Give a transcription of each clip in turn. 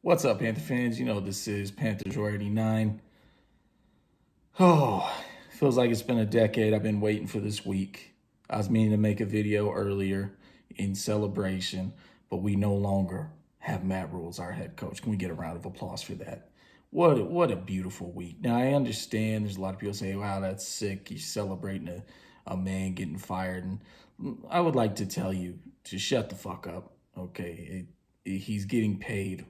What's up, Panther fans? You know this is Panthers 89. Oh, feels like it's been a decade. I've been waiting for this week. I was meaning to make a video earlier in celebration, but we no longer have Matt Rule as our head coach. Can we get a round of applause for that? What a beautiful week. Now, I understand there's a lot of people say, wow, that's sick. You're celebrating a man getting fired. And I would like to tell you to shut the fuck up, okay? He's getting paid.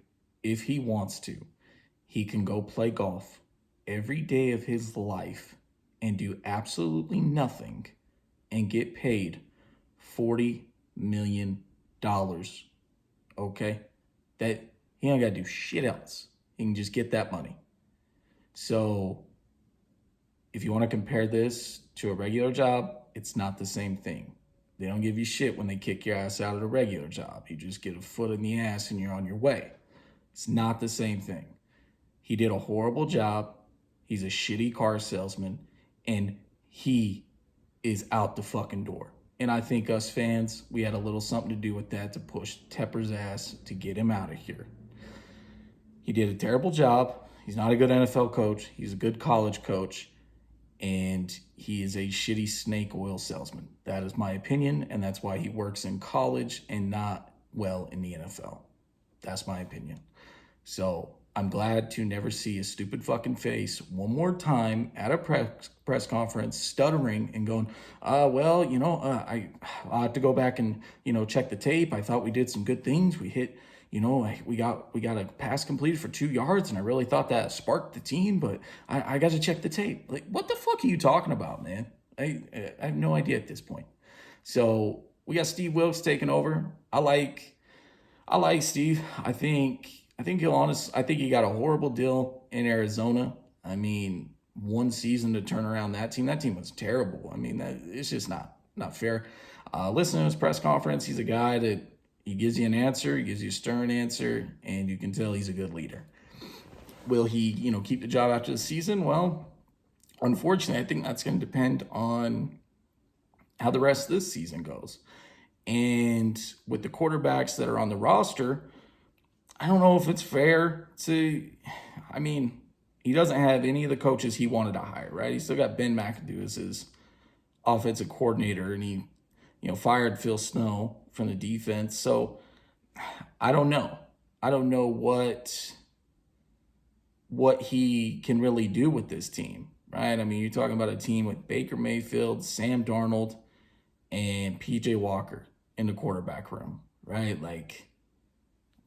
If he wants to, he can go play golf every day of his life and do absolutely nothing and get paid $40 million. Okay? That he ain't got to do shit else. He can just get that money. So if you want to compare this to a regular job, it's not the same thing. They don't give you shit when they kick your ass out of the regular job. You just get a foot in the ass and you're on your way. It's not the same thing. He did a horrible job. He's a shitty car salesman, and he is out the fucking door. And I think us fans, we had a little something to do with that to push Tepper's ass to get him out of here. He did a terrible job. He's not a good NFL coach. He's a good college coach, and he is a shitty snake oil salesman. That is my opinion, and that's why he works in college and not well in the NFL. That's my opinion. So I'm glad to never see a stupid fucking face one more time at a press conference stuttering and going, I have to go back and, check the tape. I thought we did some good things. We hit, we got a pass completed for 2 yards, and I really thought that sparked the team, but I got to check the tape. Like, what the fuck are you talking about, man? I have no idea at this point. So we got Steve Wilkes taking over. I like Steve. I think he got a horrible deal in Arizona. I mean, one season to turn around that team. That team was terrible. I mean, it's just not fair. Listen to his press conference. He's a guy that he gives you an answer, he gives you a stern answer, and you can tell he's a good leader. Will he, keep the job after the season? Well, unfortunately, I think that's going to depend on how the rest of this season goes. And with the quarterbacks that are on the roster, I don't know if it's fair to, he doesn't have any of the coaches he wanted to hire, right? He's still got Ben McAdoo as his offensive coordinator, and he, fired Phil Snow from the defense. So I don't know. I don't know what he can really do with this team, right? I mean, you're talking about a team with Baker Mayfield, Sam Darnold, and PJ Walker in the quarterback room, right? Like,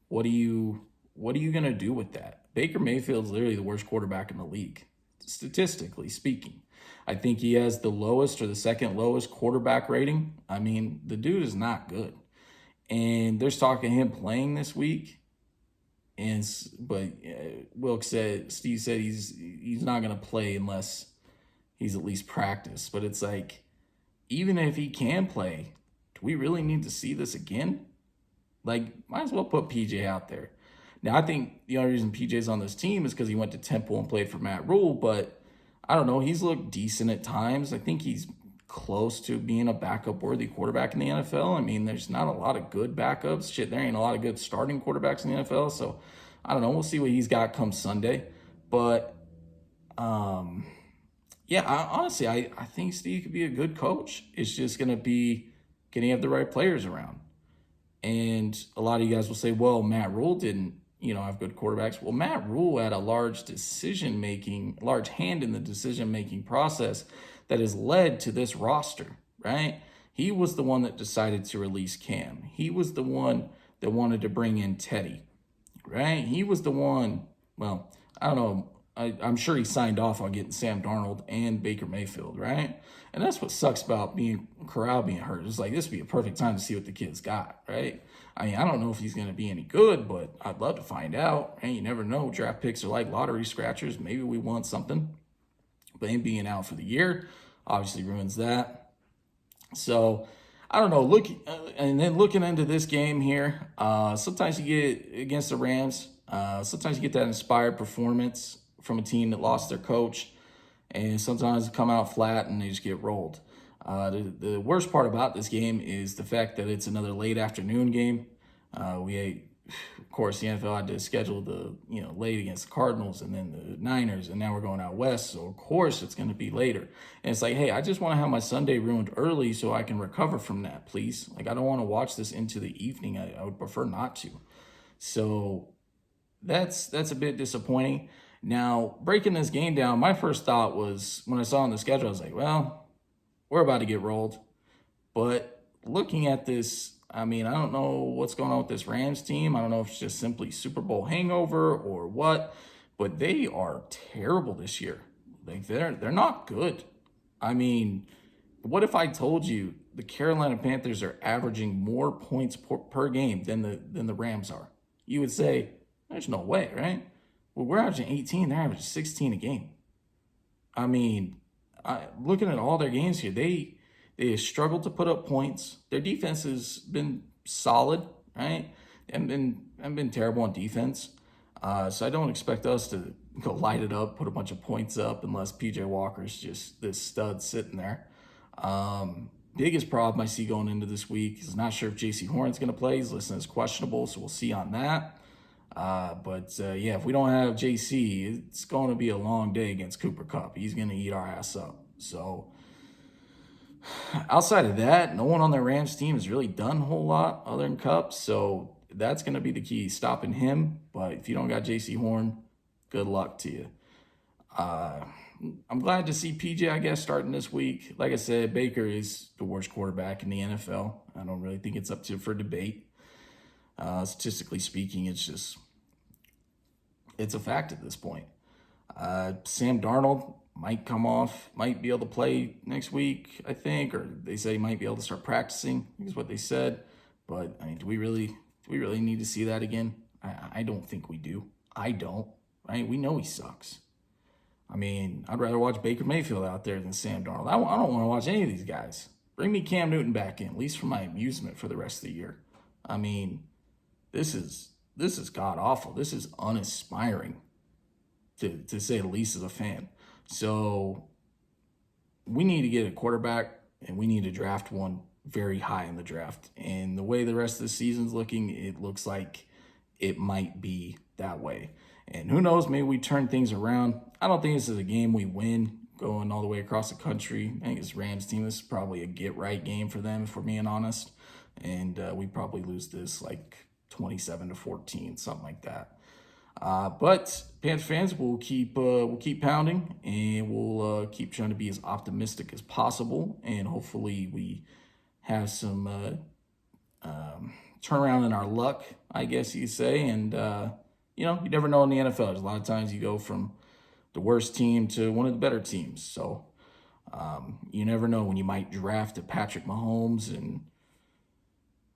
what are you going to do with that? Baker Mayfield's literally the worst quarterback in the league, statistically speaking. I think he has the lowest or the second lowest quarterback rating. I mean, the dude is not good. And there's talk of him playing this week. But Steve said he's not going to play unless he's at least practiced. But it's like, even if he can play, do we really need to see this again? Like, might as well put PJ out there. Now, I think the only reason PJ's on this team is because he went to Temple and played for Matt Rule, but I don't know. He's looked decent at times. I think he's close to being a backup-worthy quarterback in the NFL. I mean, there's not a lot of good backups. Shit, there ain't a lot of good starting quarterbacks in the NFL, so I don't know. We'll see what he's got come Sunday. But, honestly, I think Steve could be a good coach. It's just going to be, can he have the right players around? And a lot of you guys will say, well, Matt Rule didn't, have good quarterbacks. Well, Matt Rule had a large hand in the decision-making process that has led to this roster, right? He was the one that decided to release Cam. He was the one that wanted to bring in Teddy, right? He was the one, well, I don't know. I'm sure he signed off on getting Sam Darnold and Baker Mayfield, right? And that's what sucks about Corral being hurt. It's like, this would be a perfect time to see what the kid's got, right? I mean, I don't know if he's going to be any good, but I'd love to find out. And you never know. Draft picks are like lottery scratchers. Maybe we want something. But him being out for the year obviously ruins that. So, I don't know. Looking into this game here, sometimes you get against the Rams, sometimes you get that inspired performance from a team that lost their coach, and sometimes they come out flat and they just get rolled. The worst part about this game is the fact that it's another late afternoon game. We of course, the NFL had to schedule the, late against the Cardinals and then the Niners, and now we're going out west. So, of course, it's going to be later. And it's like, hey, I just want to have my Sunday ruined early so I can recover from that, please. Like, I don't want to watch this into the evening. I would prefer not to. So, that's a bit disappointing. Now, breaking this game down, my first thought was when I saw on the schedule, I was like, well, we're about to get rolled. But looking at this, I mean, I don't know what's going on with this Rams team. I don't know if it's just simply Super Bowl hangover or what, but they are terrible this year. Like they're not good. I mean, what if I told you the Carolina Panthers are averaging more points per game than the Rams are? You would say, there's no way, right? Well, we're averaging 18, they're averaging 16 a game. I mean, looking at all their games here, they have struggled to put up points. Their defense has been solid, right? And been terrible on defense. So I don't expect us to go light it up, put a bunch of points up, unless PJ Walker's just this stud sitting there. Biggest problem I see going into this week is not sure if JC Horn's going to play. He's listed as questionable, so we'll see on that. But yeah, if we don't have JC, it's going to be a long day against Cooper Kupp. He's going to eat our ass up. So outside of that, no one on the Rams team has really done a whole lot other than Kupp. So that's going to be the key, stopping him. But if you don't got JC Horn, good luck to you. I'm glad to see PJ, I guess, starting this week. Like I said, Baker is the worst quarterback in the NFL. I don't really think it's up for debate. Statistically speaking, it's a fact at this point. Sam Darnold might come off, might be able to play next week, I think, or they say he might be able to start practicing, is what they said. But I mean, do we really need to see that again? I don't think we do. I don't, right? We know he sucks. I mean, I'd rather watch Baker Mayfield out there than Sam Darnold. I don't want to watch any of these guys. Bring me Cam Newton back in, at least for my amusement for the rest of the year. I mean, this is god awful. This is uninspiring, to say the least, as a fan. So we need to get a quarterback, and we need to draft one very high in the draft. And the way the rest of the season's looking, it looks like it might be that way. And who knows, maybe we turn things around. I don't think this is a game we win going all the way across the country. I think this Rams team, this is probably a get-right game for them, if we're being honest. And we probably lose this like 27-14, something like that. But Panthers fans, we'll keep pounding, and we'll keep trying to be as optimistic as possible. And hopefully we have some turnaround in our luck, I guess you say. And you never know in the NFL. There's a lot of times you go from the worst team to one of the better teams. So you never know when you might draft a Patrick Mahomes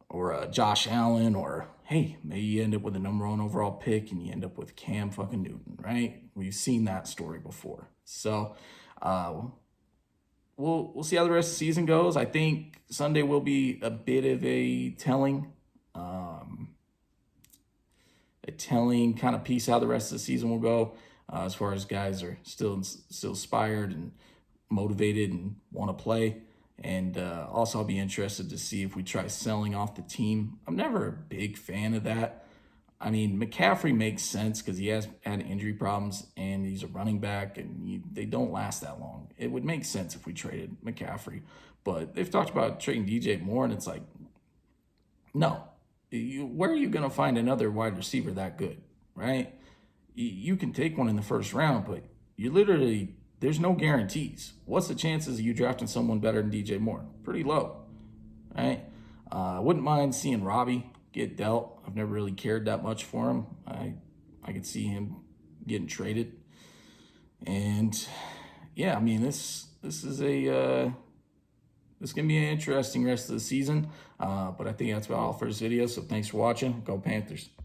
or a Josh Allen, or hey, maybe you end up with a #1 overall pick and you end up with Cam fucking Newton, right? We've seen that story before. So we'll see how the rest of the season goes. I think Sunday will be a bit of a telling kind of piece how the rest of the season will go, as far as guys are still inspired and motivated and want to play. And also I'll be interested to see if we try selling off the team. I'm never a big fan of that. I mean, McCaffrey makes sense because he has had injury problems and he's a running back, and they don't last that long. It would make sense if we traded McCaffrey. But they've talked about trading DJ Moore, and it's like, no. Where are you going to find another wide receiver that good, right? You can take one in the first round, but there's no guarantees. What's the chances of you drafting someone better than DJ Moore? Pretty low, right? I wouldn't mind seeing Robbie get dealt. I've never really cared that much for him. I could see him getting traded. And yeah, I mean, this is this can be an interesting rest of the season. But I think that's about all for this video. So thanks for watching. Go Panthers.